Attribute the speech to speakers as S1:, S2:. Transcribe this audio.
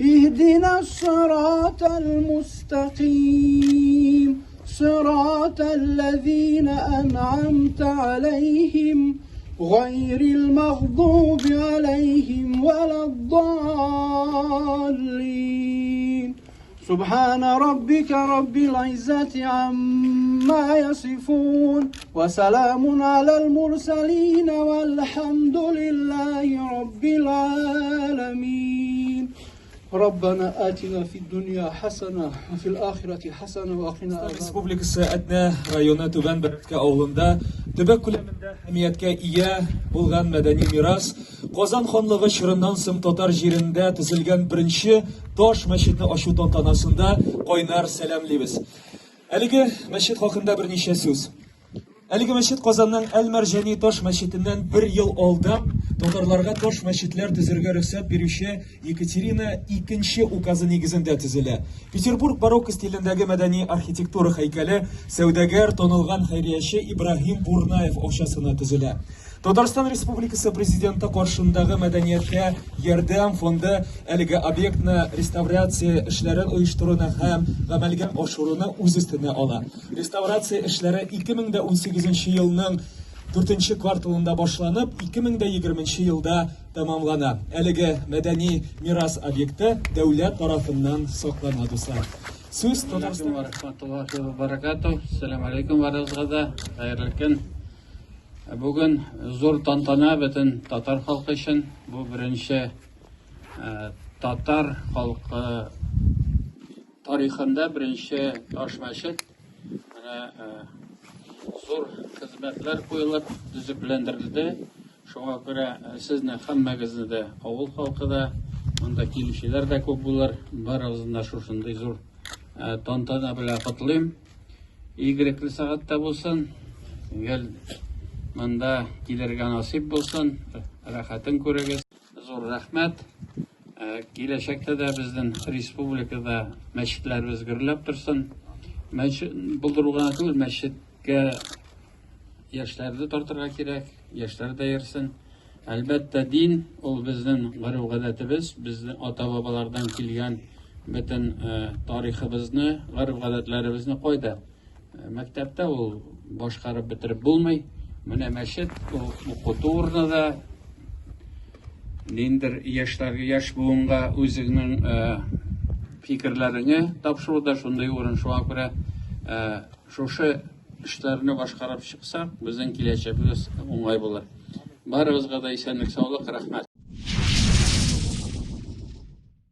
S1: اهدنا الصراط المستقيم صراط الذين أنعمت عليهم غير المغضوب عليهم ولا الضالين سبحان ربك رب العزة عما يصفون وسلام على المرسلين والحمد لله رب العالمين ربنا آتنا في الدنيا حسنة وفي الآخرة حسنة وقنا عذاب
S2: Республикасы Әтнә районы Түбән Бәрәккә авылында төбәк күләмендә әһәмияткә ия булган мәдәни мирас Казан ханлыгы чорыннан соң татар җирендә төзелгән беренче таш мәчетне ачу тантанасында кайнар сәламлибез. Әлеге мәчет хакында берничә сүз. Әлеге мәчет Казанның Әл-Мәрҗани таш мәчетеннән 1 ел алдан татарларга таш мәчетләр төзергә рөхсәт бирүче Екатерина II указы нигезендә төзелә. Петербург барокко стилендәге мәдәни архитектура һәйкәле сәүдәгәр танылган хәйрияче Ибраһим Бурнаев акчасына төзелә. Татарстан Республикасы президенты каршындагы мәдәнияткә ярдәм фонды әлеге объектны реставрация эшләрен оештыруны һәм гамәлгә ашыруны үз өстенә ала. Реставрация эшләре 2018 елның 4 кварталында башланып, 2020 елда тәмамлана. Әлеге мәдәни мирас объекты дәүләт тарафыннан саклана, дуслар. Сүз Татарстан
S3: Ассаламу алейкум барыгызга да хәерле көн. Бүген зур тантана бөтен татар халкы өчен. Бу беренче татар халкы тарихында беренче таш мәчет. Зур хезмәтләр куелып, төзекләндерелде. Шуңа күрә сезне һәммәгезне дә авыл халкы да, монда килүчеләр дә күп булыр. Барыгызны да шушындый зур тантана белән котлыйм. Игерекле сәгатьтә булсын. Гел монда килергә насип булсын. Рәхәтен күрегез. Зур рәхмәт. Киләчәктә дә безнең республикада мәчетләребез гөрләп торсын. Мәчет булдыруга түгел, мәчеткә яшьләрне тартырга кирәк, яшьләр дә йөрсен. Әлбәттә дин ул безнең гореф-гадәтебез, безнең ата-бабалардан килгән бөтен тарихыбызны, гореф-гадәтләребезне кайда? Мәктәптә ул башкарып бетереп булмый. Менә мәчет укыту урыны да ниндер яшьләргә, яшь буынга үзеңнең фикерләреңне тапшыруда шундый урын. Шуңа күрә шушы эшләрне башкарып чыксак, безнең киләчәгебез уңай булыр. Барыгызга да исәнлек, саулык, рәхмәт.